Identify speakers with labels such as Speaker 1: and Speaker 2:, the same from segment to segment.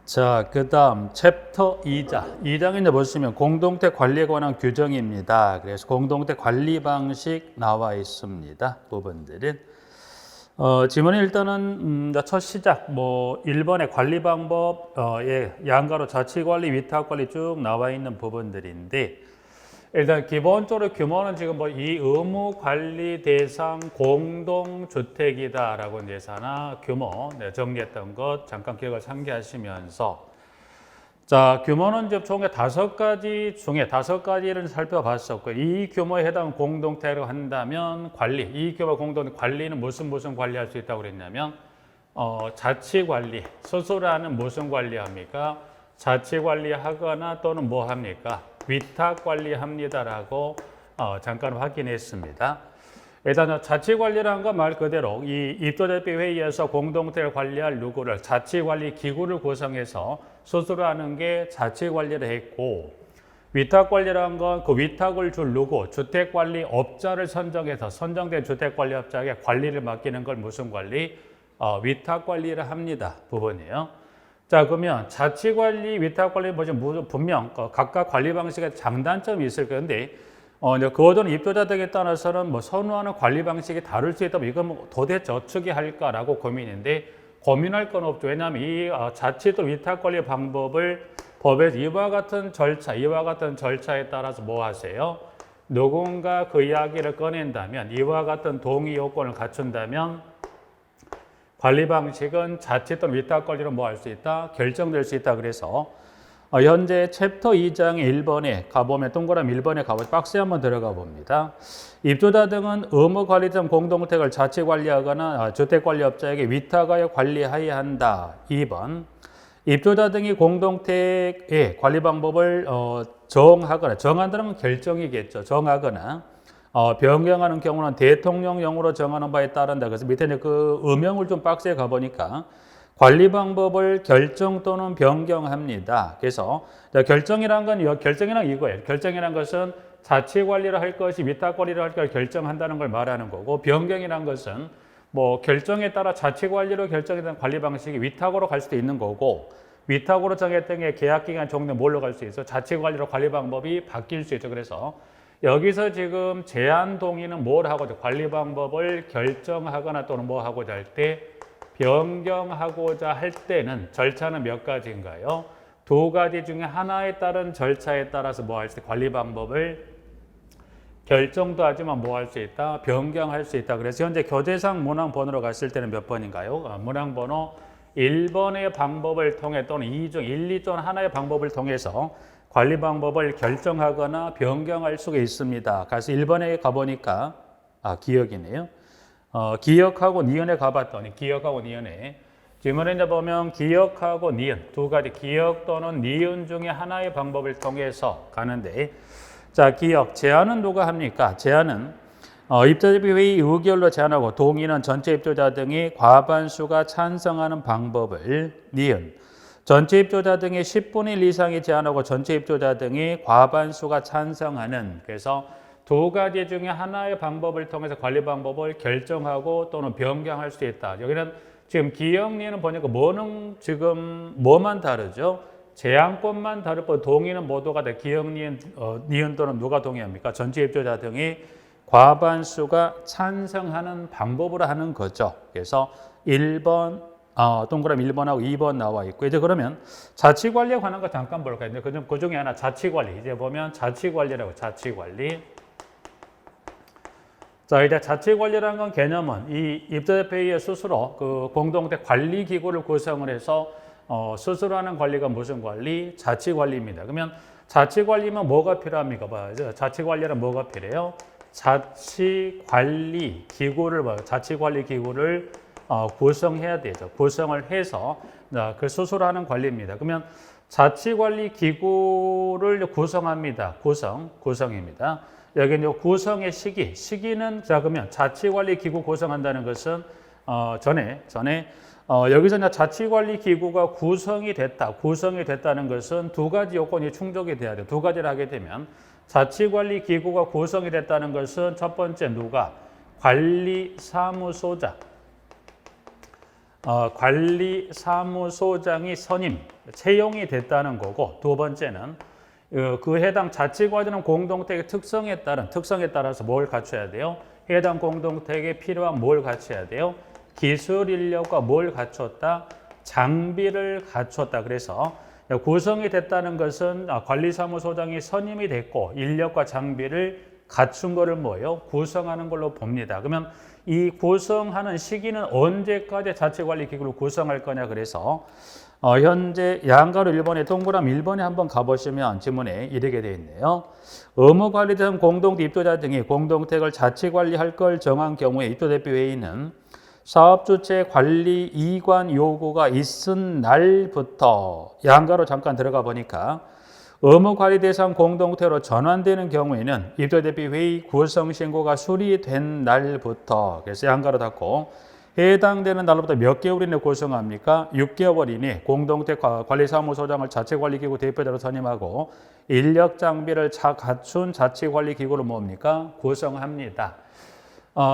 Speaker 1: 자, 그 다음 챕터 2장에 이제 보시면 공동체 관리에 관한 규정입니다. 그래서 공동체 관리 방식 나와 있습니다. 부분들은. 지문에 일단은 첫 시작, 1번의 관리 방법, 양가로 자치관리, 위탁관리 쭉 나와 있는 부분들인데, 일단 기본적으로 규모는 지금 이 의무 관리 대상 공동주택이다라고 이제 하나 규모 정리했던 것 잠깐 기억을 상기하시면서, 자, 규모는 이제 총 5가지 중에 5가지를 살펴봤었고, 이 규모에 해당 공동체로 한다면 관리, 이 규모 공동체 관리는 무슨 관리할 수 있다고 그랬냐면, 자치관리, 스스로 하는 무슨 관리합니까? 자치관리하거나 또는 뭐 합니까? 위탁관리합니다라고 잠깐 확인했습니다. 일단 자치관리라는 건 말 그대로 이 입조대표 회의에서 공동체를 관리할 누구를 자치관리 기구를 구성해서 스스로 하는 게 자치관리를 했고, 위탁관리라는 건 그 위탁을 줄 누구, 주택관리업자를 선정해서 선정된 주택관리업자에게 관리를 맡기는 걸 무슨 관리? 위탁관리를 합니다. 부분이에요. 자, 그러면 자치관리, 위탁관리 분명 각각 관리 방식에 장단점이 있을 건데, 그거는 입조자 등에 따라서는 선호하는 관리 방식이 다를 수 있다면 이건 도대체 어떻게 할까라고 고민인데, 고민할 건 없죠. 왜냐하면 이 자치 또 위탁관리 방법을 법에서 이와 같은 절차에 따라서 뭐 하세요? 누군가 그 이야기를 꺼낸다면, 이와 같은 동의 요건을 갖춘다면 관리 방식은 자치 또는 위탁 관리로 뭐 할 수 있다? 결정될 수 있다. 그래서 현재 챕터 2장의 1번에 가보면 동그라미 1번에 가보면 박스에 한번 들어가 봅니다. 입주자 등은 의무 관리점 공동택을 자치 관리하거나 주택 관리업자에게 위탁하여 관리해야 한다. 2번. 입주자 등이 공동택의 관리 방법을 정한다는 건 결정이겠죠. 정하거나 변경하는 경우는 대통령령으로 정하는 바에 따른다. 그래서 밑에 그 음형을 좀 박스에 가보니까 관리 방법을 결정 또는 변경합니다. 그래서 결정이란 이거예요. 결정이란 것은 자치 관리를 할 것이 위탁 관리를 할 것을 결정한다는 걸 말하는 거고, 변경이란 것은 결정에 따라 자치 관리로 결정된 관리 방식이 위탁으로 갈 수도 있는 거고, 위탁으로 정했던 게 계약 기간 종료 뭘로 갈 수 있어? 자치 관리로 관리 방법이 바뀔 수 있죠. 그래서 여기서 지금 제한 동의는 뭘 하고자? 관리 방법을 결정하거나 또는 뭐 하고자 할 때, 변경하고자 할 때는 절차는 몇 가지인가요? 2가지 중에 하나에 따른 절차에 따라서 뭐 할 수 있다? 관리 방법을 결정도 하지만 뭐 할 수 있다? 변경할 수 있다. 그래서 현재 교재상 문항 번호로 갔을 때는 몇 번인가요? 문항 번호 1번의 방법을 통해 또는 1, 2중 하나의 방법을 통해서 관리 방법을 결정하거나 변경할 수가 있습니다. 그래서 1번에 가보니까 기억이네요. 기억하고 니은에 가봤더니 기억하고 니은에 지문에 이제 보면 기억하고 니은 2가지 기억 또는 니은 중에 하나의 방법을 통해서 가는데, 자, 기억 제안은 누가 합니까? 제안은 입조대표 회의 의결로 제안하고 동의는 전체 입조자 등이 과반수가 찬성하는 방법을 니은 전체 입조자 등의 10분의 1 이상이 제안하고 전체 입조자 등이 과반수가 찬성하는, 그래서 2가지 중에 하나의 방법을 통해서 관리 방법을 결정하고 또는 변경할 수 있다. 여기는 지금 기억, 니은은 보니까 지금 뭐만 다르죠? 제안권만 다르고 동의는 모두가 다 기억, 니은 또는 누가 동의합니까? 전체 입조자 등이 과반수가 찬성하는 방법으로 하는 거죠. 그래서 1번, 동그라미 1번하고 2번 나와 있고, 이제 그러면 자치관리에 관한 거 잠깐 볼까요? 그 중에 하나 자치관리. 이제 보면 자치관리라고, 자치관리. 자, 이제 자치관리라는 건 개념은 이 입조대표회의 스스로 그 공동체 관리기구를 구성을 해서 스스로 하는 관리가 무슨 관리? 자치관리입니다. 그러면 자치관리면 뭐가 필요합니까? 봐요. 자치관리는 뭐가 필요해요? 자치관리 기구를 구성해야 되죠. 구성을 해서 그 스스로 하는 관리입니다. 그러면 자치관리 기구를 구성합니다. 구성입니다. 여기 이제 구성의 시기는 자, 그러면 자치관리 기구 구성한다는 것은 여기서 이제 자치관리 기구가 구성이 됐다는 것은 2가지 요건이 충족이 돼야 돼요. 2가지를 하게 되면 자치관리 기구가 구성이 됐다는 것은 첫 번째 누가? 관리사무소자. 관리사무소장이 선임, 채용이 됐다는 거고, 두 번째는 그 해당 자치관리는 공동택의 특성에 따라서 뭘 갖춰야 돼요? 해당 공동택에 필요한 뭘 갖춰야 돼요? 기술 인력과 뭘 갖췄다? 장비를 갖췄다. 그래서 구성이 됐다는 것은 관리사무소장이 선임이 됐고 인력과 장비를 갖춘 거를 뭐예요? 구성하는 걸로 봅니다. 그러면 이 구성하는 시기는 언제까지 자치관리기구를 구성할 거냐? 그래서 현재 양가로 1번에 동그라미 1번에 한번 가보시면 지문에 이렇게 되어 있네요. 의무관리된 공동체 입도자 등이 공동택을 자치관리할 걸 정한 경우에 입도대표회의는 사업주체 관리 이관 요구가 있은 날부터 양가로 잠깐 들어가 보니까 의무관리 대상 공동체로 전환되는 경우에는 입도대표회의 구성신고가 수리된 날부터 그래서 양가로 닫고 해당되는 날로부터 몇 개월 이내 구성합니까? 6개월 이내 공동체 관리사무소장을 자치관리기구 대표자로 선임하고 인력 장비를 갖춘 자치관리기구를 뭡니까? 구성합니다.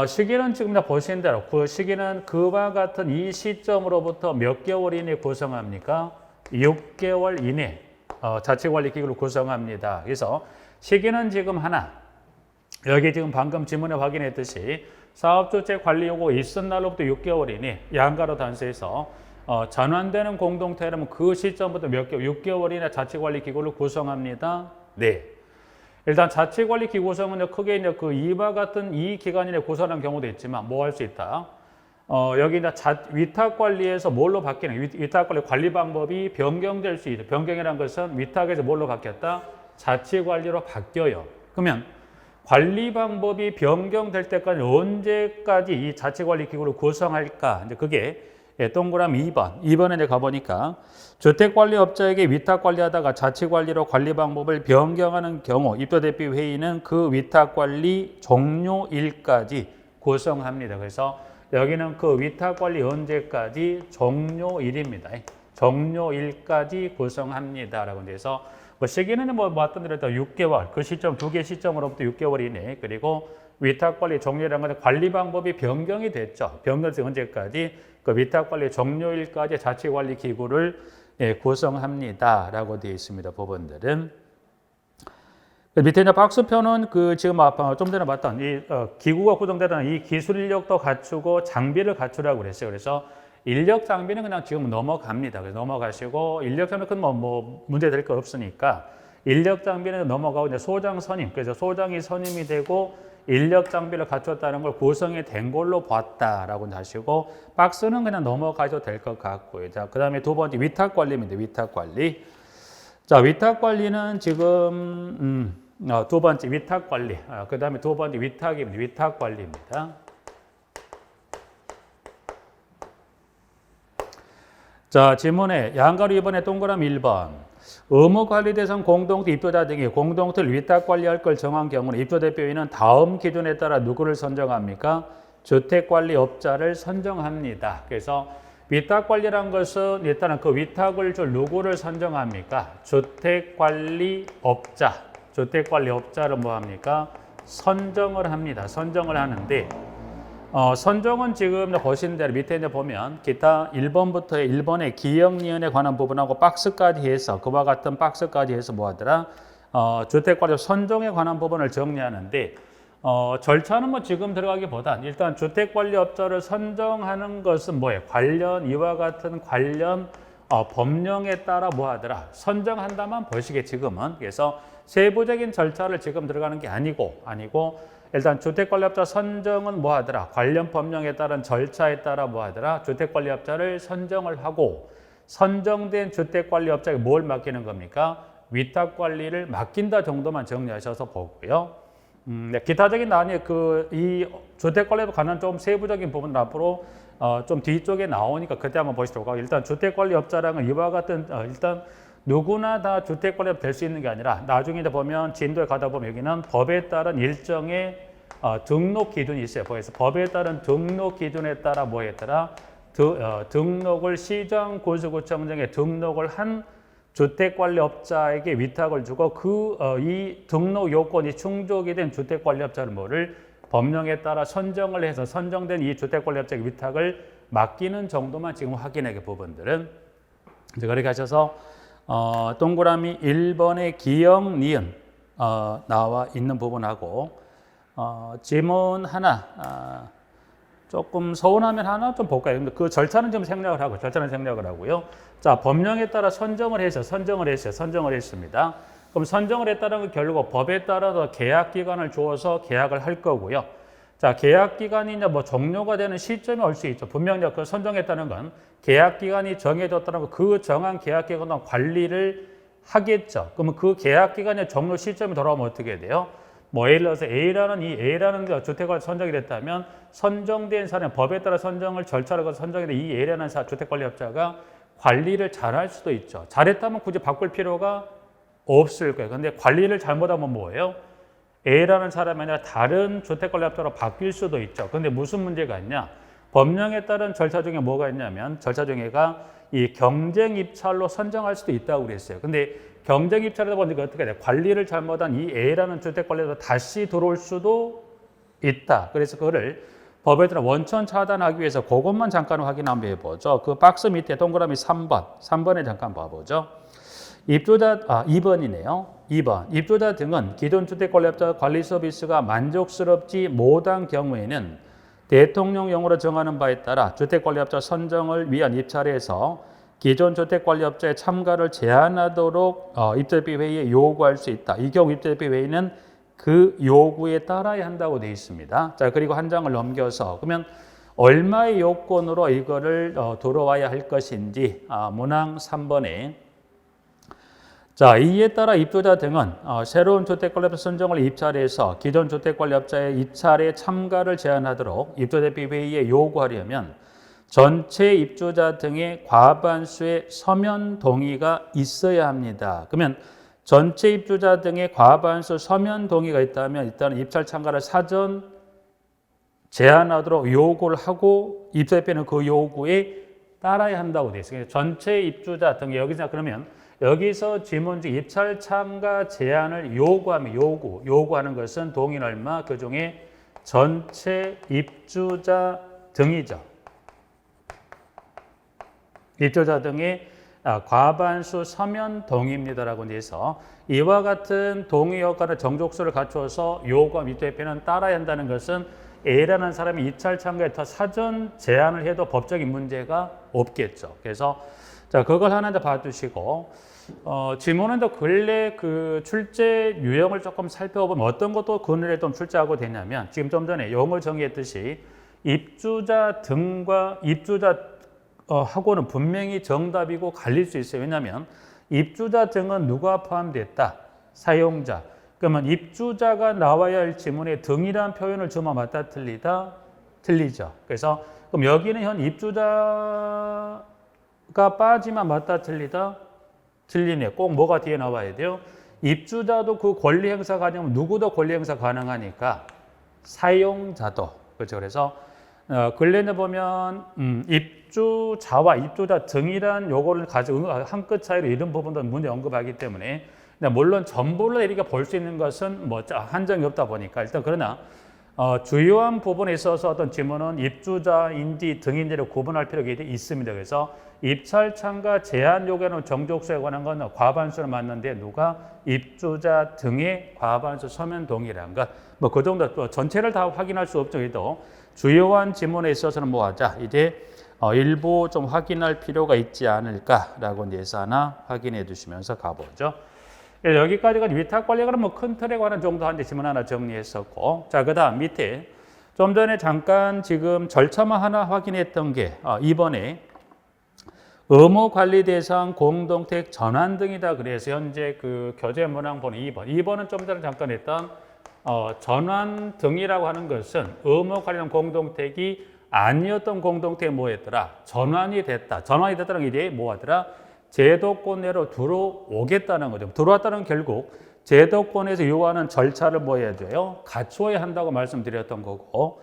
Speaker 1: 시기는 지금 보신 대로 그 시기는 그와 같은 이 시점으로부터 몇 개월 이내 구성합니까? 6개월 이내 자치관리기구를 구성합니다. 그래서 시기는 지금 하나, 여기 지금 방금 지문에 확인했듯이 사업주체 관리 요구 있은 날로부터 6개월 이내 양가로 단수해서 전환되는 공동체라면 그 시점부터 몇 개월, 6개월 이내 자치관리기구를 구성합니다. 네. 일단 자치관리기구 구성은 크게 이제 그 이와 같은 이 기간 이내 구성하는 경우도 있지만 뭐 할 수 있다? 여기 이제 위탁관리에서 뭘로 바뀌는 위탁관리 관리 방법이 변경될 수 있다. 변경이라는 것은 위탁에서 뭘로 바뀌었다? 자치관리로 바뀌어요. 그러면 관리 방법이 변경될 때까지 언제까지 이 자치관리기구를 구성할까? 이제 그게 동그라미 2번. 2번에 이제 가보니까 주택관리업자에게 위탁관리하다가 자치관리로 관리 방법을 변경하는 경우 입도대표회의는 그 위탁관리 종료일까지 구성합니다. 그래서 여기는 그 위탁관리 언제까지? 종료일입니다. 종료일까지 구성합니다. 라고 해서 시기는 뭐 봤던 대로 6개월, 그 시점, 두 개 시점으로부터 6개월 이내, 그리고 위탁관리 종료라는 것은 관리 방법이 변경이 됐죠. 변경돼서 언제까지? 그 위탁관리 종료일까지 자치관리기구를 구성합니다. 라고 되어 있습니다. 부분들은. 밑에 이제 박스표는 그 지금 좀 전에 봤던 이 기구가 구성되는 이 기술 인력도 갖추고 장비를 갖추라고 그랬어요. 그래서 인력 장비는 그냥 지금 넘어갑니다. 그래서 넘어가시고 인력 장비는 뭐 문제 될 거 없으니까 인력 장비는 넘어가고 이제 소장 선임. 그래서 소장이 선임이 되고 인력 장비를 갖췄다는 걸 구성이 된 걸로 봤다라고 하시고 박스는 그냥 넘어가셔도 될 것 같고요. 자, 그다음에 두 번째 위탁 관리입니다. 위탁 관리. 자, 위탁 관리는 지금 두 번째 위탁 관리. 그다음에 두 번째 위탁입니다. 위탁 관리입니다. 자, 지문에 양가로 2번에 동그라미 1번. 의무관리 대상 공동체 입도자 등이 공동체를 위탁관리할 걸 정한 경우는 입도대표회의는 다음 기준에 따라 누구를 선정합니까? 주택관리업자를 선정합니다. 그래서 위탁관리란 것은 일단은 그 위탁을 줄 누구를 선정합니까? 주택관리업자. 주택관리업자를 뭐 합니까? 선정을 합니다. 선정을 하는데 선정은 지금 보신 대로 밑에 이제 보면 기타 1번부터 1번의 기억리언에 관한 부분하고 박스까지 해서 그와 같은 박스까지 해서 뭐 하더라? 주택관리 선정에 관한 부분을 정리하는데 절차는 뭐 지금 들어가기보단 일단 주택관리업자를 선정하는 것은 뭐예요? 이와 같은 관련 법령에 따라 뭐 하더라? 선정한다만 보시게 지금은. 그래서 세부적인 절차를 지금 들어가는 게 아니고 일단 주택관리업자 선정은 뭐 하더라? 관련 법령에 따른 절차에 따라 뭐 하더라? 주택관리업자를 선정을 하고 선정된 주택관리업자에게 뭘 맡기는 겁니까? 위탁관리를 맡긴다 정도만 정리하셔서 보고요. 네, 기타적인 난이 이 주택관리에 관한 좀 세부적인 부분은 앞으로 좀 뒤쪽에 나오니까 그때 한번 보시도록 하고 일단 주택관리업자랑은 이와 같은 일단 누구나 다 주택관리업 될 수 있는 게 아니라 나중에 보면 진도에 가다 보면 여기는 법에 따른 일정의 등록 기준이 있어요. 그래서 법에 따른 등록 기준에 따라 뭐 했더라? 등록을 시정군수구청장에 등록을 한 주택관리업자에게 위탁을 주고 이 등록 요건이 충족이 된 주택관리업자를 법령에 따라 선정을 해서 선정된 이 주택관리업자에게 위탁을 맡기는 정도만 지금 확인하게 부분들은 이제 그렇게 하셔서 동그라미 1번의 기역, 니은 나와 있는 부분하고 지문 하나 조금 서운하면 하나 좀 볼까요? 근데 그 절차는 좀 생략을 하고요. 자, 법령에 따라 선정을 했습니다. 그럼 선정을 했다는 건 결국 법에 따라서 계약 기간을 주어서 계약을 할 거고요. 자, 계약 기간이 이제 뭐 종료가 되는 시점이 올 수 있죠. 분명히 그 선정했다는 건 계약 기간이 정해졌다는 건 그 정한 계약 기간 동안 관리를 하겠죠. 그러면 그 계약 기간의 종료 시점이 돌아오면 어떻게 돼요? 뭐 예를 들어서 A라는 주택관리 선정이 됐다면 선정된 사람, 법에 따라 선정을 절차를 거쳐 선정이 된 이 A라는 주택관리업자가 관리를 잘할 수도 있죠. 잘했다면 굳이 바꿀 필요가 없을 거예요. 근데 관리를 잘못하면 뭐예요? A라는 사람이 아니라 다른 주택관리업자로 바뀔 수도 있죠. 근데 무슨 문제가 있냐? 법령에 따른 절차 중에 뭐가 있냐면 절차 중에가 이 경쟁 입찰로 선정할 수도 있다고 그랬어요. 근데 경쟁 입찰하다 보니까 어떻게 돼? 관리를 잘못한 이 A라는 주택관리업자 다시 들어올 수도 있다. 그래서 그거를 법에 따라 원천 차단하기 위해서 그것만 잠깐 확인 한번 해보죠. 그 박스 밑에 동그라미 3번에 잠깐 봐보죠. 2번이네요. 2번. 입주자 등은 기존 주택관리업자 관리 서비스가 만족스럽지 못한 경우에는 대통령령으로 정하는 바에 따라 주택관리업자 선정을 위한 입찰에서 기존 주택관리업자의 참가를 제한하도록 입주대표 회의에 요구할 수 있다. 이 경우 입주대표 회의는 그 요구에 따라야 한다고 되어 있습니다. 자, 그리고 한 장을 넘겨서 그러면 얼마의 요건으로 이거를 들어와야 할 것인지 문항 3번에 자, 이에 따라 입주자 등은 새로운 주택관리업자 선정을 입찰해서 기존 주택관리업자의 입찰에 참가를 제한하도록 입주대표 회의에 요구하려면 전체 입주자 등의 과반수의 서면 동의가 있어야 합니다. 그러면 전체 입주자 등의 과반수 서면 동의가 있다면 일단 입찰 참가를 사전 제한하도록 요구를 하고 입주대표는 그 요구에 따라야 한다고 되어 있습니다. 전체 입주자 등 여기서 지문 중 입찰 참가 제한을 요구하는 것은 동의는 얼마? 그 중에 전체 입주자 등이죠. 입주자 등의 과반수 서면 동의입니다라고 해서 이와 같은 동의 효과를 정족수를 갖추어서 요구한 입주대표는 따라야 한다는 것은 A라는 사람이 입찰 참가에 더 사전 제한을 해도 법적인 문제가 없겠죠. 그래서 자, 그걸 하나 더 봐두시고, 지문에도 근래 그 출제 유형을 조금 살펴보면 어떤 것도 근래 좀 출제하고 되냐면, 지금 좀 전에 용어 정의했듯이 입주자 등과 입주자 하고는 분명히 정답이고 갈릴 수 있어요. 왜냐하면 입주자 등은 누가 포함됐다? 사용자. 그러면 입주자가 나와야 할 지문에 등이라는 표현을 주면 맞다 틀리다? 틀리죠. 그래서 그럼 여기는 현 입주자 가 빠지면 맞다 틀리다? 틀리네. 꼭 뭐가 뒤에 나와야 돼요? 입주자도 그 권리 행사 가능하면 누구도 권리 행사 가능하니까 사용자도. 그렇죠. 그래서 근래에 보면 입주자와 입주자 등이란 요거를 가지고 한 끗 차이로 이런 부분도 문제 언급하기 때문에 물론 전부를 이렇게 볼 수 있는 것은 뭐 한정이 없다 보니까 일단 그러나 주요한 부분에 있어서 어떤 지문은 입주자인지 등인지를 구분할 필요가 있습니다. 그래서 입찰 참가 제한 요구하는 정족수에 관한 건 과반수를 맞는데 누가 입주자 등의 과반수 서면 동의라는 것. 뭐 그 정도 또 전체를 다 확인할 수 없죠. 그래도 주요한 지문에 있어서는 뭐 하자. 이제 일부 좀 확인할 필요가 있지 않을까라고 해서 하나 확인해 두시면서 가보죠. 여기까지가 위탁관리가 뭐 큰 틀에 관한 정도 한 지문 하나 정리했었고, 자, 그 다음 밑에 좀 전에 잠깐 지금 절차만 하나 확인했던 게 이번에 의무관리 대상 공동택 전환 등이다. 그래서 현재 그 교재 문항 보는 2번은 좀 전에 잠깐 했던 전환 등이라고 하는 것은 의무관리된 공동택이 아니었던 공동택이 뭐였더라? 전환이 됐다. 전환이 됐다는 게 이제 뭐하더라? 제도권 내로 들어오겠다는 거죠. 들어왔다는 결국 제도권에서 요구하는 절차를 뭐 해야 돼요? 갖추어야 한다고 말씀드렸던 거고,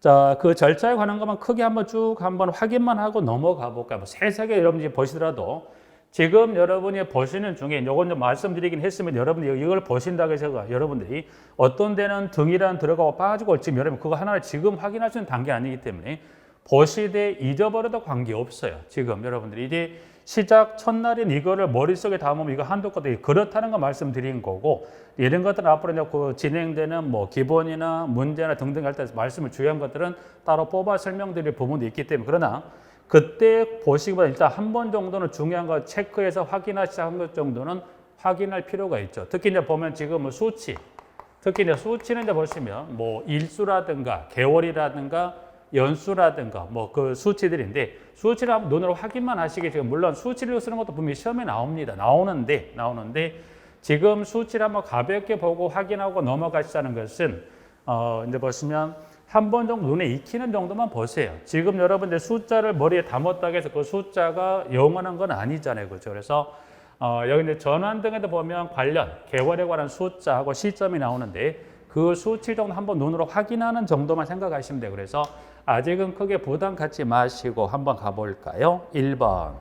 Speaker 1: 자, 그 절차에 관한 것만 크게 한번 쭉 한번 확인만 하고 넘어가 볼까요? 뭐 세세하게 여러분이 보시더라도 지금 여러분이 보시는 중에 요건 좀 말씀드리긴 했으면 여러분들이 이걸 보신다고 해서 여러분들이 어떤 데는 등이란 들어가고 빠지고 지금 여러분 그거 하나를 지금 확인할 수 있는 단계 아니기 때문에 보시되 잊어버려도 관계없어요. 지금 여러분들이 이제 시작 첫날인 이거를 머릿속에 담으면 이거 한두 것도 그렇다는 거 말씀드린 거고, 이런 것들은 앞으로 이제 그 진행되는 뭐 기본이나 문제나 등등 할 때 말씀을 주의한 것들은 따로 뽑아 설명드릴 부분도 있기 때문에, 그러나 그때 보시기보다 일단 한 번 정도는 중요한 거 체크해서 확인하시자 한 것 정도는 확인할 필요가 있죠. 특히 이제 보면 지금 뭐 수치, 특히 이제 수치는 이제 보시면 뭐 일수라든가 개월이라든가 연수라든가 뭐 그 수치들인데, 수치를 한번 눈으로 확인만 하시게, 지금 물론 수치를 쓰는 것도 분명히 시험에 나옵니다. 나오는데 지금 수치를 한번 가볍게 보고 확인하고 넘어가시자는 것은 이제 보시면 한 번 정도 눈에 익히는 정도만 보세요. 지금 여러분들 숫자를 머리에 담았다고 해서 그 숫자가 영원한 건 아니잖아요. 그렇죠? 그래서 여기 이제 전환 등에도 보면 관련, 개월에 관한 숫자하고 시점이 나오는데 그 수치 정도 한번 눈으로 확인하는 정도만 생각하시면 돼요. 그래서 아직은 크게 부담 갖지 마시고 한번 가볼까요? 1번.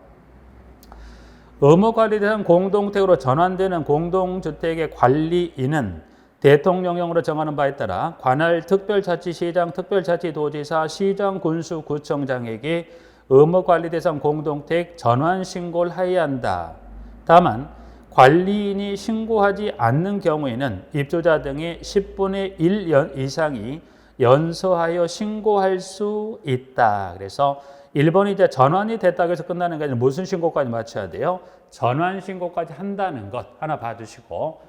Speaker 1: 의무관리대상 공동택으로 전환되는 공동주택의 관리인은 대통령령으로 정하는 바에 따라 관할 특별자치시장, 특별자치도지사, 시장, 군수, 구청장에게 의무관리대상 공동택 전환 신고를 하여야 한다. 다만 관리인이 신고하지 않는 경우에는 입주자 등의 10분의 1 이상이 연서하여 신고할 수 있다. 그래서 1번이 이제 전환이 됐다고 해서 끝나는 게 아니라 무슨 신고까지 마쳐야 돼요? 전환 신고까지 한다는 것 하나 봐주시고,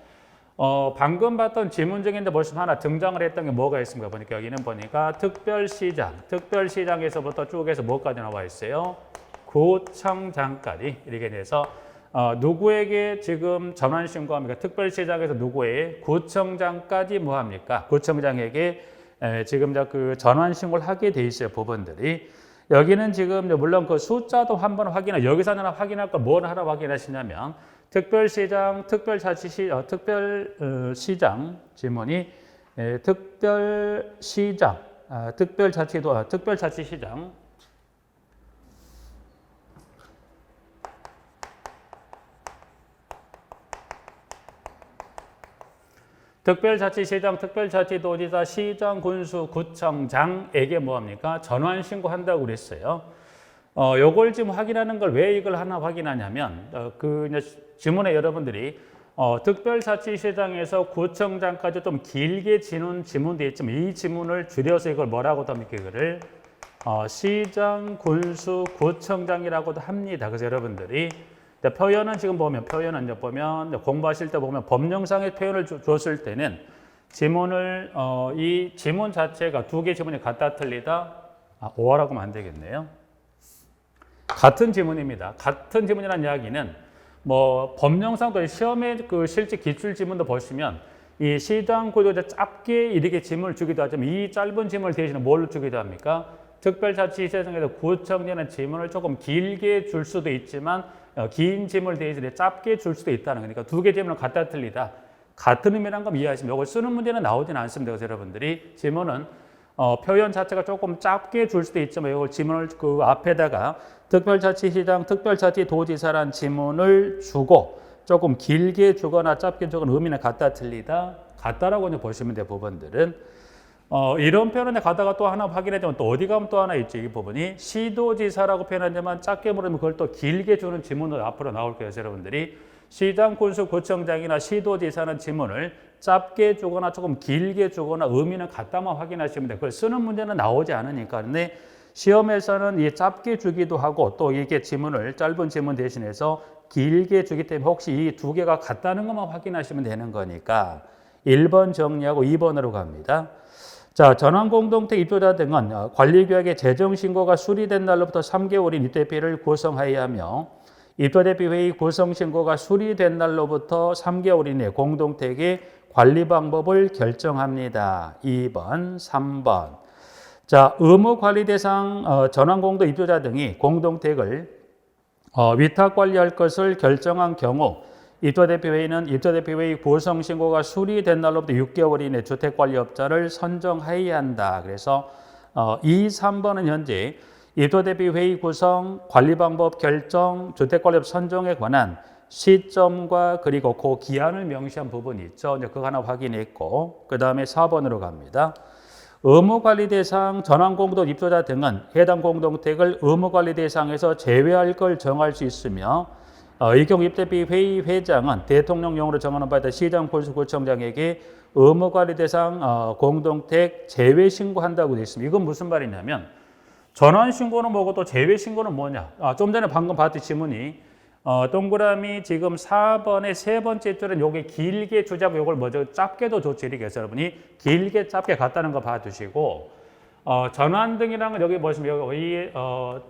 Speaker 1: 방금 봤던 지문 중인데 보시면 하나 등장을 했던 게 뭐가 있습니까? 보니까 여기는 보니까 특별시장에서부터 쭉 해서 뭐까지 나와 있어요? 구청장까지 이렇게 돼서 누구에게 지금 전환 신고합니까? 특별시장에서 누구에게? 구청장까지 뭐 합니까? 구청장에게 지금 그 전환 신고를 하게 돼 있어요, 부분들이. 여기는 지금 물론 그 숫자도 한번 확인하, 여기서 하나 확인할 거 뭘 하나 확인하시냐면 특별시장, 특별시장 지문이 특별시장, 특별자치시장. 특별자치시장, 특별자치도지사, 시장, 군수, 구청장에게 뭐합니까? 전환 신고한다고 그랬어요. 요걸 지금 확인하는 걸 왜 이걸 하나 확인하냐면, 이제 지문에 여러분들이 특별자치시장에서 구청장까지 좀 길게 지는 지문도 있지만 이 지문을 줄여서 이걸 뭐라고 합니까? 이거를 시장, 군수, 구청장이라고도 합니다. 그래서 여러분들이 표현은 지금 보면 공부하실 때 보면 법령상의 표현을 줬을 때는 지문을 이 지문 자체가 두 개 지문이 같다 틀리다 오하라고 하면 안 되겠네요. 같은 지문입니다. 같은 지문이라는 이야기는 뭐 법령상도 시험에 그 실제 기출 지문도 보시면 이 시장 구조자 짧게 이렇게 지문을 주기도 하지만 이 짧은 지문을 대신에 뭘로 주기도 합니까? 특별자치시장에서 구청장의 지문을 조금 길게 줄 수도 있지만 긴 지문을 대신에 짧게 줄 수도 있다는 거니까 두 개 지문을 같다 틀리다 같은 의미라는 걸 이해하시면 이걸 쓰는 문제는 나오지는 않습니다. 그래서 여러분들이 지문은 표현 자체가 조금 짧게 줄 수도 있지만 이걸 지문을 그 앞에다가 특별자치시장, 특별자치도지사란 지문을 주고 조금 길게 주거나 짧게 주거나 의미는 같다 틀리다 같다라고 이제 보시면 돼요. 부분들은 이런 표현에 가다가 또 하나 확인해주면 또 어디 가면 또 하나 있죠. 이 부분이 시도지사라고 표현하지만 짧게 물으면 그걸 또 길게 주는 지문으로 앞으로 나올 거예요. 여러분들이 시장, 군수, 구청장이나 시도지사는 지문을 짧게 주거나 조금 길게 주거나 의미는 같다만 확인하시면 돼요. 그걸 쓰는 문제는 나오지 않으니까. 근데 시험에서는 이 짧게 주기도 하고 또 이게 지문을 짧은 지문 대신해서 길게 주기 때문에 혹시 이 두 개가 같다는 것만 확인하시면 되는 거니까 1번 정리하고 2번으로 갑니다. 자, 전환공동택 입주자 등은 관리구역의 재정신고가 수리된 날로부터 3개월인 입주대피를 구성하여야 하며 입주대피회의 구성신고가 수리된 날로부터 3개월 이내 공동택의 관리 방법을 결정합니다. 2번, 3번. 자, 의무관리 대상 전환공동 입주자 등이 공동택을 위탁관리할 것을 결정한 경우 입주대피회의는 입주대피회의 구성신고가 수리된 날로부터 6개월 이내 주택관리업자를 선정해야 한다. 그래서 2, 3번은 현재 입주대피회의 구성, 관리방법 결정, 주택관리업 선정에 관한 시점과 그리고 그 기한을 명시한 부분이 있죠. 이제 그거 하나 확인했고 그 다음에 4번으로 갑니다. 의무관리 대상, 전환공동 입소자 등은 해당 공동택을 의무관리 대상에서 제외할 걸 정할 수 있으며 이 경우 입대비 회의 회장은 대통령령으로 정하는 바에 따라 시장 군수구청장에게 의무관리 대상 공동택 제외 신고한다고 되어 있습니다. 이건 무슨 말이냐면 전환 신고는 뭐고 또 제외 신고는 뭐냐? 좀 전에 방금 봤던 지문이 동그라미 지금 4번의 세 번째 줄은 요게 길게 주자고 요걸 먼저 짧게도 좋지 이렇게해서 여러분이 길게 짧게 갔다는 거 봐두시고 전환 등이라는 건 여기 보시면 여기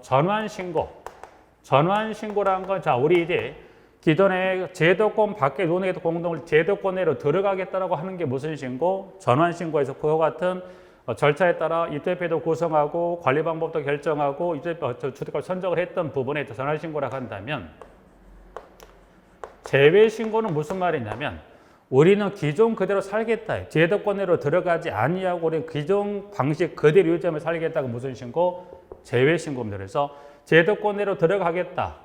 Speaker 1: 전환 신고라는 건 자 우리 이제 기존에 제도권 밖에 논의해도 공동을 제도권 내로 들어가겠다라고 하는 게 무슨 신고? 전환 신고에서 그와 같은 절차에 따라 입주협회도 구성하고 관리 방법도 결정하고 주택을 선정을 했던 부분에 전환 신고라고 한다면 제외 신고는 무슨 말이냐면 우리는 기존 그대로 살겠다. 제도권 내로 들어가지 아니하고 우리 기존 방식 그대로 유지하며 살겠다고 무슨 신고? 제외 신고입니다. 그래서 제도권 내로 들어가겠다.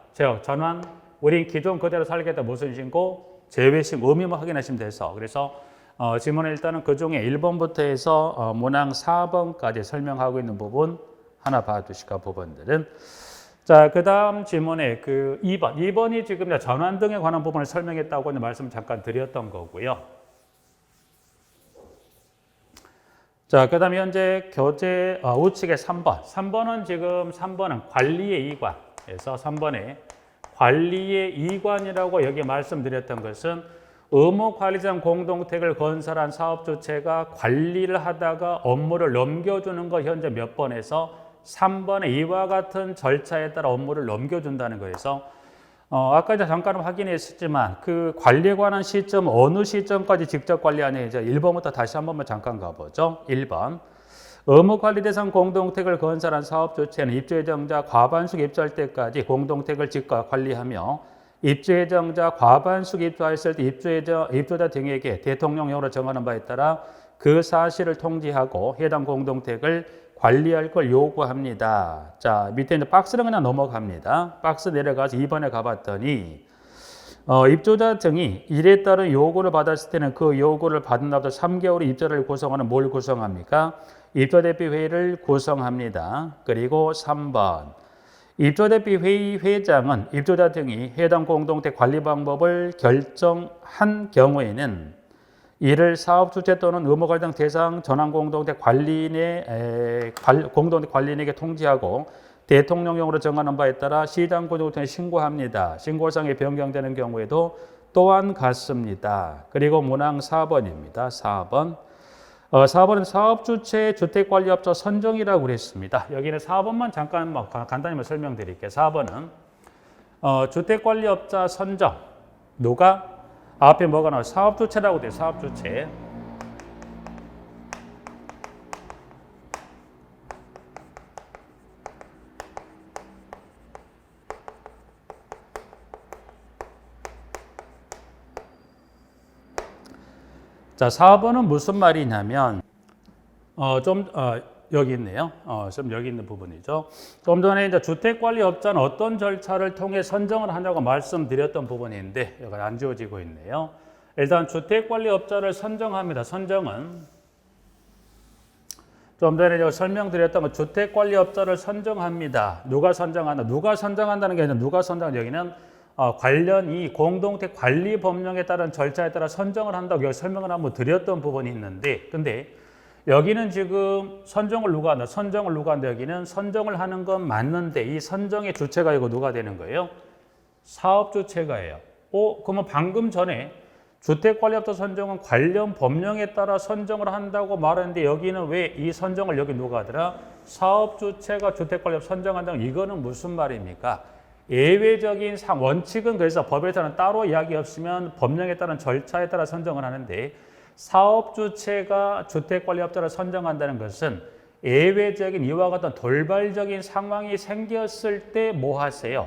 Speaker 1: 전환 우린 기존 그대로 살겠다. 무슨 신고? 제외 신고. 의미만 확인하시면 돼서. 그래서 지문에 일단은 그 중에 1번부터 해서 문항 4번까지 설명하고 있는 부분 하나 봐두실까 부분들은. 자, 그 다음 지문에 그 2번. 2번이 지금 전환 등에 관한 부분을 설명했다고 말씀 잠깐 드렸던 거고요. 자, 그 다음 현재 교재 우측의 3번. 3번은 지금 3번은 관리의 이관에서 3번에 관리의 이관이라고 여기 말씀드렸던 것은 의무관리장 공동택을 건설한 사업주체가 관리를 하다가 업무를 넘겨주는 거 현재 몇 번에서 3번에 이와 같은 절차에 따라 업무를 넘겨준다는 거에서 아까 이제 잠깐 확인했었지만 그 관리에 관한 시점 어느 시점까지 직접 관리하냐 이제 1번부터 다시 한 번만 잠깐 가보죠. 1번 의무관리 대상 공동택을 건설한 사업주체는 입주예정자 과반수 입주할 때까지 공동택을 직접 관리하며 입주예정자 과반수 입주하였을 때 입주자 등에게 대통령령으로 정하는 바에 따라 그 사실을 통지하고 해당 공동택을 관리할 걸 요구합니다. 자, 밑에 이제 박스는 그냥 넘어갑니다. 박스 내려가서 2번에 가봤더니 입주자 등이 이에 따른 요구를 받았을 때는 그 요구를 받은 날부터 3개월 입주자를 구성하는 뭘 구성합니까? 입주대표회의를 구성합니다. 그리고 3번 입주대표회의 회장은 입주자 등이 해당 공동택 관리 방법을 결정한 경우에는 이를 사업주체 또는 의무관리 대상 전환공동택 공동택 관리인에게 통지하고 대통령령으로 정하는 바에 따라 시장군수구청에 신고합니다. 신고사항이 변경되는 경우에도 또한 같습니다. 그리고 문항 4번입니다. 4번. 4번은 사업주체 주택관리업자 선정이라고 그랬습니다. 여기는 4번만 잠깐 간단히 설명드릴게요. 4번은 주택관리업자 선정. 누가? 앞에 뭐가 나와요? 사업주체라고 돼요. 사업주체. 자, 4번은 무슨 말이냐면 여기 있네요. 좀 여기 있는 부분이죠. 좀 전에 이제 주택관리업자는 어떤 절차를 통해 선정을 하냐고 말씀드렸던 부분인데 여기 안 지워지고 있네요. 일단 주택관리업자를 선정합니다. 선정은 좀 전에 제가 설명드렸던 거 주택관리업자를 선정합니다. 누가 선정한다? 누가 선정한다는 게 아니라 누가 선정한다? 여기는 관련 이 공동택 관리 법령에 따른 절차에 따라 선정을 한다고 여기 설명을 한번 드렸던 부분이 있는데 근데 여기는 지금 선정을 누가 한다? 선정을 누가 한다? 여기는 선정을 하는 건 맞는데 이 선정의 주체가 이거 누가 되는 거예요? 사업주체가예요. 그러면 방금 전에 주택관리업자 선정은 관련 법령에 따라 선정을 한다고 말했는데 여기는 왜 이 선정을 여기 누가 하더라? 사업주체가 주택관리업자 선정한다는 이거는 무슨 말입니까? 예외적인 원칙은 그래서 법에서는 따로 이야기 없으면 법령에 따른 절차에 따라 선정을 하는데 사업주체가 주택관리업자를 선정한다는 것은 예외적인 이와 같은 돌발적인 상황이 생겼을 때 뭐 하세요?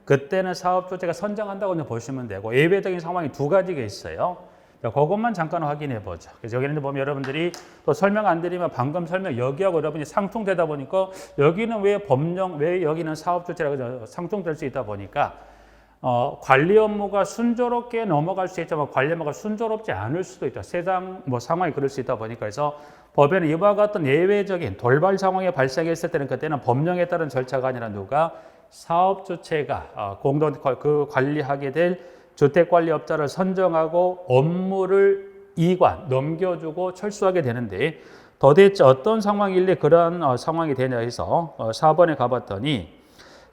Speaker 1: 그때는 사업주체가 선정한다고 보시면 되고 예외적인 상황이 두 가지가 있어요. 그것만 잠깐 확인해 보죠. 그래서 여기는 보면 여러분들이 또 설명 안 드리면 방금 설명 여기하고 여러분이 상충되다 보니까 여기는 왜 법령, 왜 여기는 사업주체라고 상충될 수 있다 보니까 관리 업무가 순조롭게 넘어갈 수 있지만 관리 업무가 순조롭지 않을 수도 있다. 세상 상황이 그럴 수 있다 보니까 그래서 법에는 이와 같은 예외적인 돌발 상황이 발생했을 때는 그때는 법령에 따른 절차가 아니라 누가 사업 주체가 공동 그 관리하게 될 주택관리업자를 선정하고 업무를 이관 넘겨주고 철수하게 되는데 도대체 어떤 상황일래 그러한 상황이 되냐 해서 4번에 가봤더니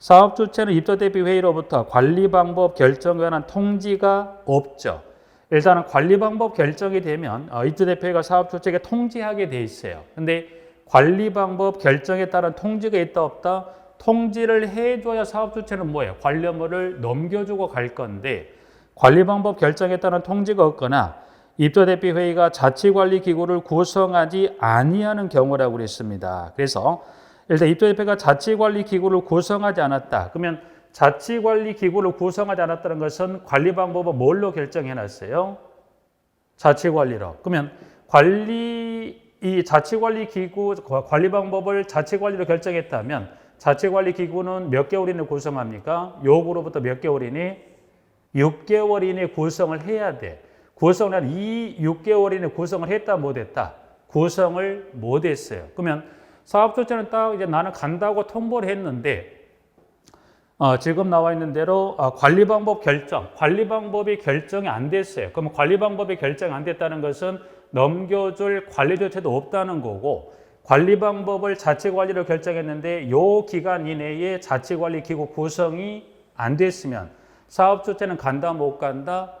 Speaker 1: 사업 주체는 입도 대비 회의로부터 관리 방법 결정에 관한 통지가 없죠. 일단은 관리 방법 결정이 되면 입도 대비 회의가 사업 주체에게 통지하게 돼 있어요. 근데 관리 방법 결정에 따른 통지가 있다 없다? 통지를 해줘야 사업 주체는 뭐예요? 관리 업무를 넘겨주고 갈 건데 관리 방법 결정에 따른 통지가 없거나 입도 대비 회의가 자치관리 기구를 구성하지 아니하는 경우라고 그랬습니다. 그래서 일단 입도 대표가 자치관리 기구를 구성하지 않았다. 그러면 자치관리 기구를 구성하지 않았다는 것은 관리 방법은 뭘로 결정해 놨어요? 자치관리로. 그러면 이 자치관리 기구 관리 방법을 자치관리로 결정했다면 자치관리 기구는 몇 개월 이내에 구성합니까? 요구로부터 몇 개월 이내? 6개월 이내에 구성을 해야 돼. 구성을 한 이 6개월 이내에 구성을 했다 못했다? 구성을 못했어요. 그러면 사업 주체는 딱 이제 나는 간다고 통보를 했는데 지금 나와 있는 대로 관리 방법 결정, 관리 방법이 결정이 안 됐어요. 그럼 관리 방법이 결정이 안 됐다는 것은 넘겨줄 관리 조치도 없다는 거고 관리 방법을 자치관리로 결정했는데 요 기간 이내에 자치관리 기구 구성이 안 됐으면 사업 주체는 간다 못 간다?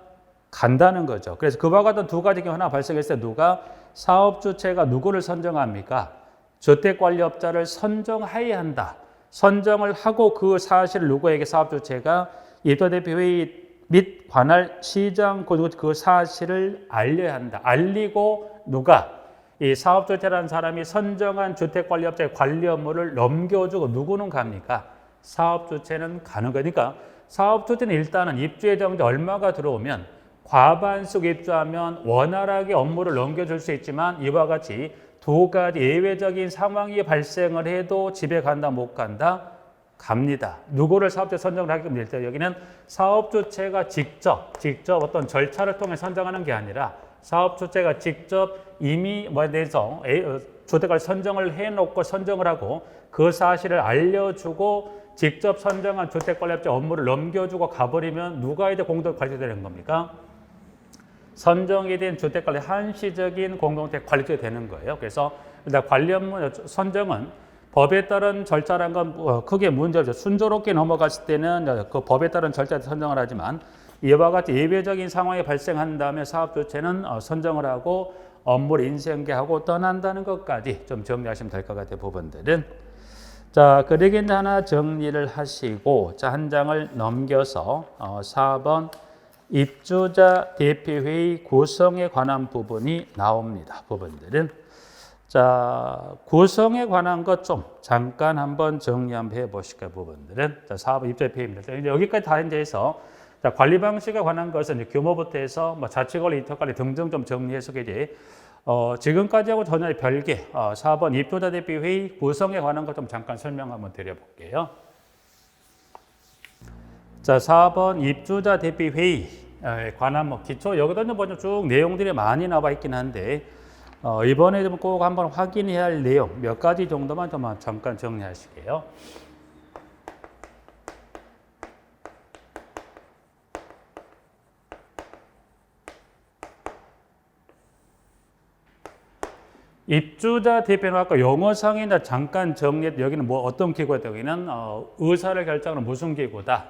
Speaker 1: 간다는 거죠. 그래서 그와 같은 두 가지 경우 하나 발생했을 때 누가 사업 주체가 누구를 선정합니까? 주택관리업자를 선정해야 한다. 선정을 하고 그 사실을 누구에게 사업 주체가 입도대표회의 및 관할 시장 그 사실을 알려야 한다. 알리고 누가 이 사업 주체라는 사람이 선정한 주택관리업자의 관리 업무를 넘겨주고 누구는 갑니까? 사업 주체는 가는 거니까 사업 주체는 일단은 입주의 정지 얼마가 들어오면 과반수 입주하면 원활하게 업무를 넘겨줄 수 있지만 이와 같이 두 가지 예외적인 상황이 발생을 해도 집에 간다 못 간다? 갑니다. 누구를 사업주체 선정을 하게 되면 일단 여기는 사업주체가 직접 어떤 절차를 통해 선정하는 게 아니라 사업주체가 직접 이미 대해서 주택을 선정을 해놓고 선정을 하고 그 사실을 알려주고 직접 선정한 주택관리업자 업무를 넘겨주고 가버리면 누가 이제 공동관리자 되는 겁니까? 선정이 된 주택관리 한시적인 공동주택 관리자 되는 거예요. 그래서 일단 관리 업무 선정은 법에 따른 절차란 건 크게 문제 없죠. 순조롭게 넘어갔을 때는 그 법에 따른 절차에 선정을 하지만 이와 같이 예외적인 상황이 발생한다면 사업 주체는 선정을 하고 업무를 인수연계하고 떠난다는 것까지 좀 정리하시면 될 것 같아요. 부분들은. 자, 그러게 이제 하나 정리를 하시고 자, 한 장을 넘겨서 4번 입주자 대표회의 구성에 관한 부분이 나옵니다. 부분들은. 자, 구성에 관한 것 좀 잠깐 한번 정리 한번 해보실까요? 부분들은. 자, 4번 입주자 대표회의입니다. 여기까지 다 이제 해서 자, 관리 방식에 관한 것은 이제 규모부터 해서 뭐 자치관리, 인터관리 등등 좀 정리해서 이제 지금까지하고 전혀 별개 4번 입주자 대표회의 구성에 관한 것 좀 잠깐 설명 한번 드려볼게요. 자, 4번 입주자 대표회의에 관한 뭐 기초 여기다 보면 쭉 내용들이 많이 나와 있긴 한데 이번에 꼭 한번 확인해야 할 내용 몇 가지 정도만 좀 잠깐 정리하실게요. 입주자 대표는 아까 용어상이나 잠깐 정리했 여기는 뭐 어떤 기구다 여기는 의사를 결정하는 무슨 기구다?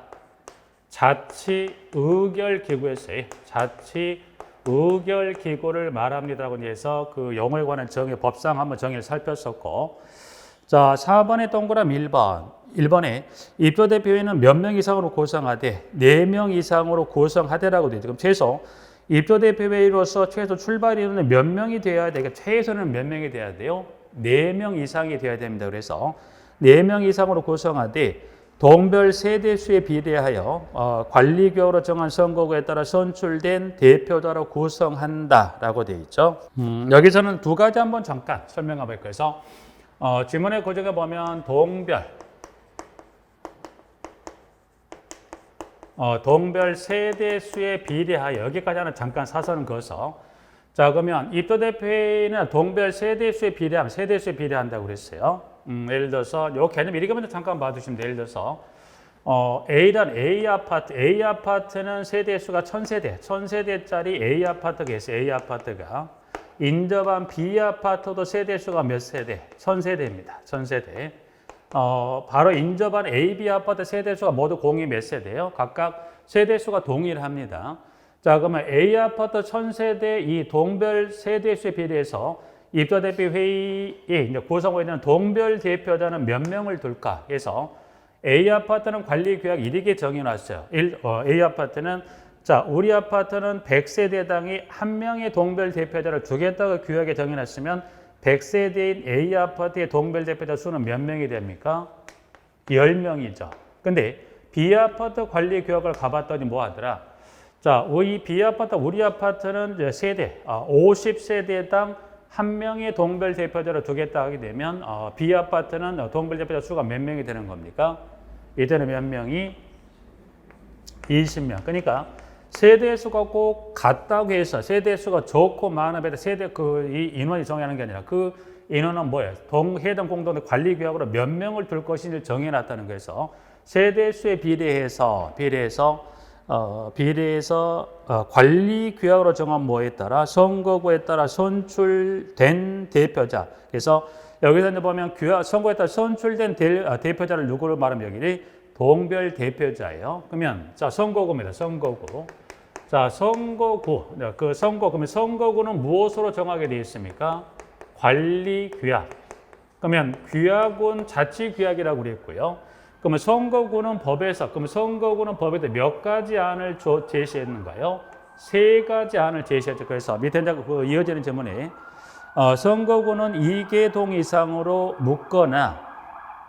Speaker 1: 자치 의결 기구였어요. 자치 의결 기구를 말합니다라고 해서 그 용어에 관한 정의 법상 한번 정의를 살폈었고 자 4번의 동그라미 1번에 입주대표회는 몇 명 이상으로 구성하되 4명 이상으로 구성하되라고 되죠. 그럼 최소 입주대표회의로서 최소 출발인원은 몇 명이 되어야 되겠 최소는 몇 명이 돼야 돼요? 4명 이상이 되어야 됩니다. 그래서 4명 이상으로 구성하되 동별 세대수에 비례하여 관리교로 정한 선거구에 따라 선출된 대표자로 구성한다라고 되어 있죠. 여기서는 두 가지 한번 잠깐 설명해 볼 거예요. 그래서 지문의 구조에 보면 동별 동별 세대수에 비례하여 여기까지 하나 잠깐 사선을 그어서 자 그러면 입도대표회의는 동별 세대수에 비례하면 세대수에 비례한다고 그랬어요. 예를 들어서 요 개념 이렇게 먼저 잠깐 봐주시면 돼요. 예를 들어서 A란 A 아파트는 세대수가 1000세대짜리 A 아파트가 있어요. A 아파트가 인접한 B 아파트도 세대수가 몇 세대? 1000세대입니다. 1000세대. 바로 인접한 A, B 아파트 세대수가 모두 공이 몇 세대예요? 각각 세대수가 동일합니다. 자, 그러면 A 아파트 1000세대 이 동별 세대수에 비례해서 입도대표 회의에 이제 구성하고 있는 동별 대표자는 몇 명을 둘까 해서 A 아파트는 관리규약 이렇게 정해놨어요. A 아파트는 자, 우리 아파트는 100세대당이 한 명의 동별 대표자를 주겠다고 규약에 정해놨으면 100세대인 A 아파트의 동별 대표자 수는 몇 명이 됩니까? 10명이죠. 근데 B 아파트 관리 규약을 가봤더니 뭐 하더라? 자, 우리 우리 아파트는 이제 세대, 50세대당 한 명의 동별 대표자를 두겠다 하게 되면 B 아파트는 동별 대표자 수가 몇 명이 되는 겁니까? 이때는 몇 명이? 20명. 그러니까 세대수가 꼭 같다고 해서 세대수가 좋고 많으면 이 인원이 정하는 게 아니라 그 인원은 뭐예요? 해당 공동의 관리 규약으로 몇 명을 둘 것인지 정해놨다는 거에서 세대수에 비례해서 관리 규약으로 정한 뭐에 따라 선거구에 따라 선출된 대표자. 그래서 여기서 이제 보면 선거에 따라 선출된 대표자를 누구를 말하면 여기 동별 대표자예요. 그러면 자 선거구입니다. 선거구. 자 선거구. 그러면 선거구는 무엇으로 정하게 되어 있습니까? 관리 규약. 그러면 규약은 자치 규약이라고 그랬고요. 그러면 선거구는 법에서 몇 가지 안을 제시했는가요? 3가지 안을 제시했죠. 그래서 밑에 이어지는 질문에 선거구는 2개동 이상으로 묶거나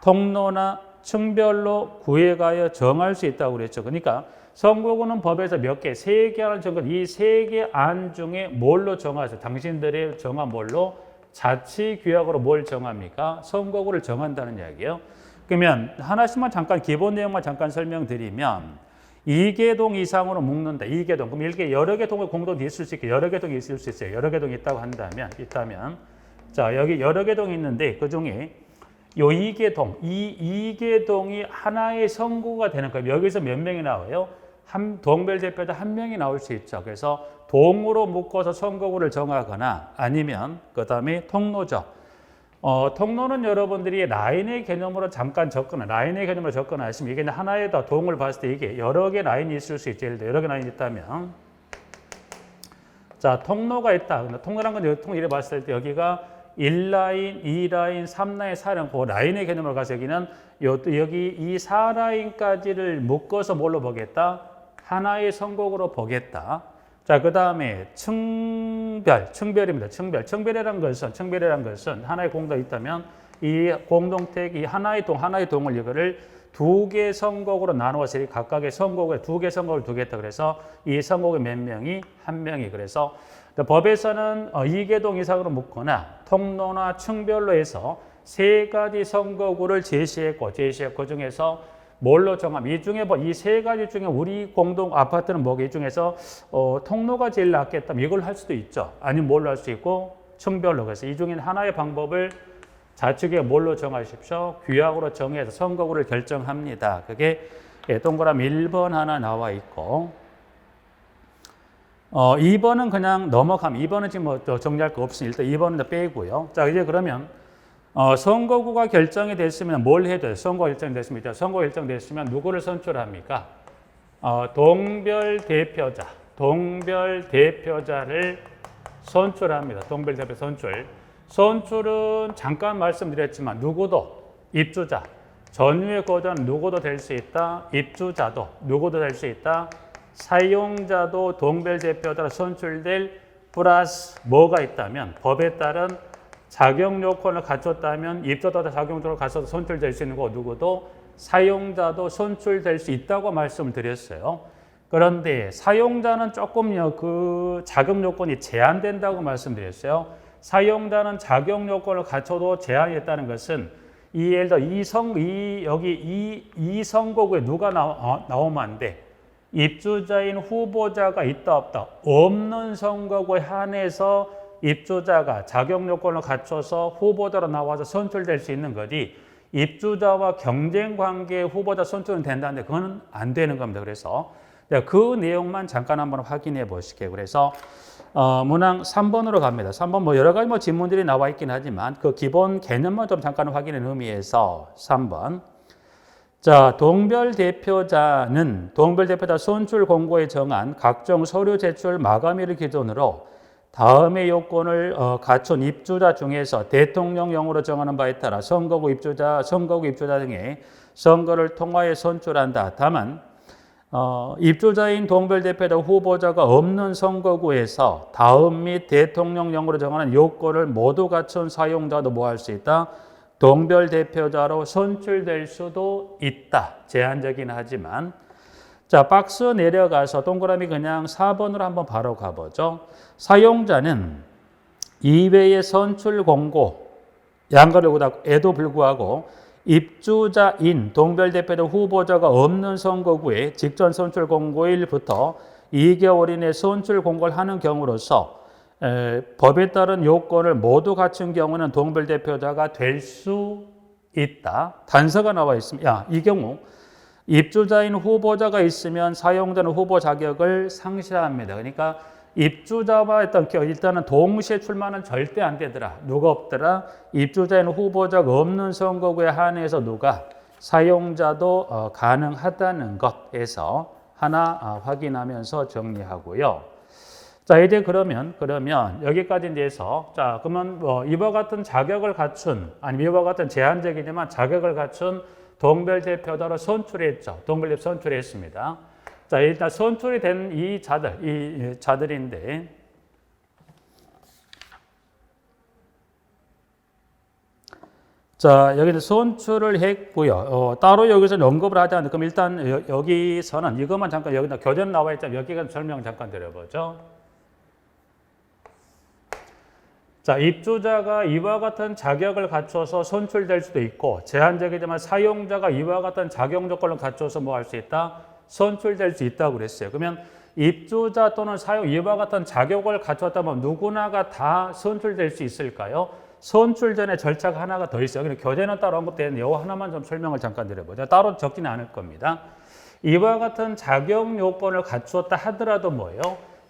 Speaker 1: 통로나 층별로 구획하여 정할 수 있다고 그랬죠. 그러니까 선거구는 법에서 몇 개, 3개 안을 정한 이 3개 안 중에 뭘로 정하세요? 당신들의 정한 뭘로? 자치규약으로 뭘 정합니까? 선거구를 정한다는 이야기예요. 그러면 하나씩만 잠깐 기본 내용만 잠깐 설명드리면 2개동 이상으로 묶는다. 2개동. 그럼 이렇게 여러 개 동을 공동이 있을 수 있게 여러 개 동이 있을 수 있어요. 여러 개 동이 있다고 있다면 자 여기 여러 개 동이 있는데 그 중에 요 2개동, 이 2개동이 하나의 선거구가 되는 거예요. 여기서 몇 명이 나와요? 동별 대표자 한 명이 나올 수 있죠. 그래서 동으로 묶어서 선거구를 정하거나 아니면 그 다음에 통로죠. 통로는 여러분들이 라인의 개념으로 잠깐 접근하시면 이게 하나의 동을 봤을 때 이게 여러 개 라인이 있을 수 있죠. 예를 들어 여러 개 라인이 있다면 자 통로가 있다. 통로란 건 이래 봤을 때 여기가 1라인, 2라인, 3라인, 4라인 그 라인의 개념으로 가서 여기는 여기 이 4라인까지를 묶어서 뭘로 보겠다? 하나의 선거구로 보겠다. 자, 그 다음에 층별입니다. 층별이라는 것은 하나의 공동이 있다면 이 공동택, 이 하나의 동을 이거를 2개 선거구로 나누어서 각각의 선거구에 2개 선거구를 두겠다. 그래서 이 선거구에 몇 명이? 1명이. 그래서 법에서는 2개동 이상으로 묶거나 통로나 층별로 해서 3가지 선거구를 제시했고 그 중에서 뭘로 정하면 이 중에 이 3가지 중에 우리 공동 아파트는 뭐게 이 중에서 통로가 제일 낫겠다면 이걸 할 수도 있죠. 아니면 뭘로 할 수 있고 층별로. 그래서 이 중에 하나의 방법을 자측에 뭘로 정하십시오? 규약으로 정해서 선거구를 결정합니다. 그게 동그라미 1번 하나 나와 있고 2번은 그냥 넘어가면 2번은 지금 정리할 거 없으니 일단 2번은 빼고요. 자 이제 그러면 선거구가 결정이 됐으면 뭘 해야 돼요? 선거가 결정이 됐습니다. 선거가 결정됐으면 누구를 선출합니까? 동별 대표자를 선출합니다. 동별 대표 선출. 선출은 잠깐 말씀드렸지만 누구도 입주자, 전유의 거주자는 누구도 될 수 있다. 입주자도 누구도 될 수 있다. 사용자도 동별 대표자로 선출될 플러스 뭐가 있다면 법에 따른 자격 요건을 갖췄다면 입주자도 자격 요건을 갖춰서 선출될 수 있는 거 누구도 사용자도 선출될 수 있다고 말씀을 드렸어요. 그런데 사용자는 조금요 그 자격 요건이 제한된다고 말씀드렸어요. 사용자는 자격 요건을 갖춰도 제한이 있다는 것은 예를 들어 이 선거구에 누가 나오면 안 돼. 입주자인 후보자가 있다 없다 없는 선거구에 한해서 입주자가 자격 요건을 갖춰서 후보자로 나와서 선출될 수 있는 거지 입주자와 경쟁 관계의 후보자 선출은 된다는데 그건 안 되는 겁니다. 그래서 그 내용만 잠깐 한번 확인해 보실게요. 그래서 문항 3번으로 갑니다. 3번 뭐 여러 가지 질문들이 나와 있긴 하지만 그 기본 개념만 좀 잠깐 확인하는 의미에서 3번. 자, 동별대표자는 동별대표자 선출 공고에 정한 각종 서류 제출 마감일을 기준으로 다음의 요건을 갖춘 입주자 중에서 대통령령으로 정하는 바에 따라 선거구 입주자 등의 선거를 통하여 선출한다. 다만 입주자인 동별대표자 후보자가 없는 선거구에서 다음 및 대통령령으로 정하는 요건을 모두 갖춘 사용자도 뭐 할 수 있다? 동별대표자로 선출될 수도 있다. 제한적이긴 하지만 자, 박스 내려가서 동그라미 그냥 4번으로 한번 바로 가보죠. 사용자는 이외의 선출 공고, 양가로에도 불구하고 입주자인 동별대표자 후보자가 없는 선거구에 직전 선출 공고일부터 2개월 이내 선출 공고를 하는 경우로서 법에 따른 요건을 모두 갖춘 경우는 동별대표자가 될 수 있다. 단서가 나와 있습니다. 이 경우 입주자인 후보자가 있으면 사용자는 후보 자격을 상실합니다. 그러니까 입주자와 일단은 동시에 출마는 절대 안 되더라. 누가 없더라? 입주자인 후보자가 없는 선거구에 한해서 누가 사용자도 가능하다는 것에서 하나 확인하면서 정리하고요. 자, 이제 그러면 여기까지 이제 해서 자, 그러면 이와 같은 자격을 갖춘 아니면 이와 같은 제한적이지만 자격을 갖춘 동별대표자로 선출했죠. 동별대표 선출했습니다. 자, 일단 선출이 된 이 자들인데 자, 여기는 선출을 했고요. 따로 여기서는 언급을 하지 않는데 그럼 일단 여기서는 이것만 잠깐 여기다 교전 나와 있잖아요. 여기가 설명 잠깐 드려보죠. 자, 입주자가 이와 같은 자격을 갖춰서 선출될 수도 있고 제한적이지만 사용자가 이와 같은 자격 조건을 갖춰서 뭐 할 수 있다? 선출될 수 있다고 그랬어요. 그러면 입주자 또는 사용 이와 같은 자격을 갖췄다면 누구나가 다 선출될 수 있을까요? 선출 전에 절차가 하나가 더 있어요. 그냥 교재는 따로 언급되는 요 하나만 좀 설명을 잠깐 드려보자. 따로 적지는 않을 겁니다. 이와 같은 자격 요건을 갖추었다 하더라도 뭐예요?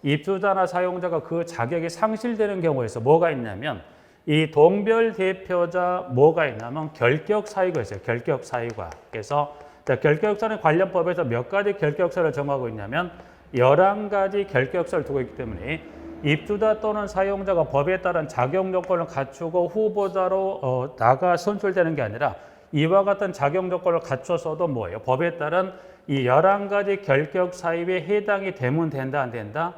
Speaker 1: 입주자나 사용자가 그 자격이 상실되는 경우에서 뭐가 있냐면 이 동별대표자 뭐가 있냐면 결격사유가 있어요. 결격사유가. 그래서 결격사는 관련 법에서 몇 가지 결격사를 정하고 있냐면 11가지 결격사를 두고 있기 때문에 입주자 또는 사용자가 법에 따른 자격 요건을 갖추고 후보자로 나가 선출되는 게 아니라 이와 같은 자격 요건을 갖춰서도 뭐예요? 법에 따른 이 11가지 결격 사유에 해당이 되면 된다, 안 된다?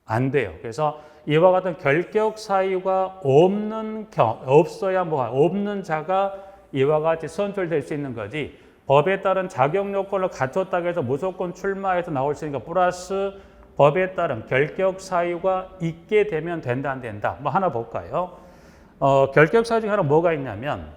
Speaker 1: 안 돼요. 그래서 이와 같은 결격 사유가 없어야 없는 자가 이와 같이 선출될 수 있는 거지. 법에 따른 자격 요건을 갖췄다고 해서 무조건 출마해서 나올 수 있으니까 플러스 법에 따른 결격 사유가 있게 되면 된다, 안 된다. 뭐 하나 볼까요? 결격 사유 중에 하나 뭐가 있냐면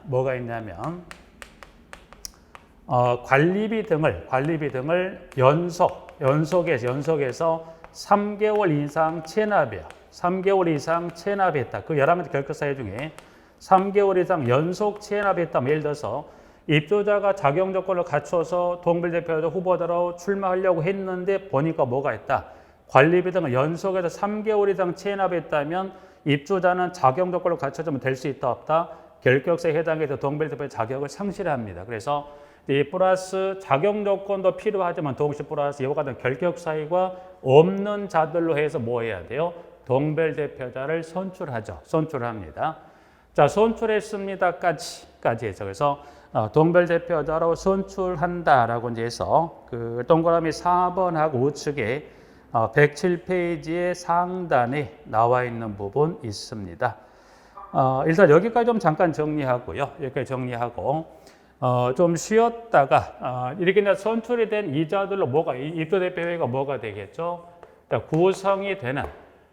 Speaker 1: 관리비 등을 연속해서 3개월 이상 체납이에요. 3개월 이상 체납했다. 그 11가지 결격 사유 중에 3개월 이상 연속 체납했다. 예를 들어서 입주자가 자격 조건을 갖춰서 동별대표자 후보자로 출마하려고 했는데 보니까 뭐가 있다. 관리비 등을 연속해서 3개월 이상 체납했다면 입주자는 자격 조건을 갖춰주면 될 수 있다 없다. 결격사에 해당해서 동별대표의 자격을 상실합니다. 그래서 이 플러스 자격 조건도 필요하지만 동시에 플러스 이와 같은 결격 사유가 없는 자들로 해서 뭐 해야 돼요? 동별대표자를 선출합니다. 자, 선출했습니다까지 해서 그래서 동별대표자로 선출한다라고 이제 해서 그 동그라미 4번하고 우측에 107페이지의 상단에 나와 있는 부분 있습니다. 일단 여기까지 좀 잠깐 정리하고요. 여기까지 정리하고 좀 쉬었다가 이렇게 이제 선출이 된 이자들로 입주대표회의가 뭐가 되겠죠? 구성이 되는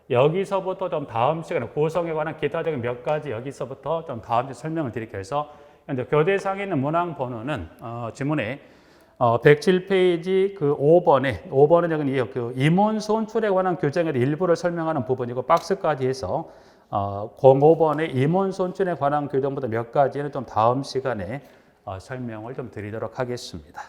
Speaker 1: 여기서부터 좀 다음 시간에 구성에 관한 기타적인 몇 가지 여기서부터 좀 다음 주에 설명을 드릴게요. 그래서 교재상에 있는 문항 번호는 지문에 107페이지 그 5번은 여기 그 임원 선출에 관한 규정의 일부를 설명하는 부분이고 박스까지 해서 05번의 임원 선출에 관한 규정보다 몇 가지는 좀 다음 시간에 설명을 좀 드리도록 하겠습니다.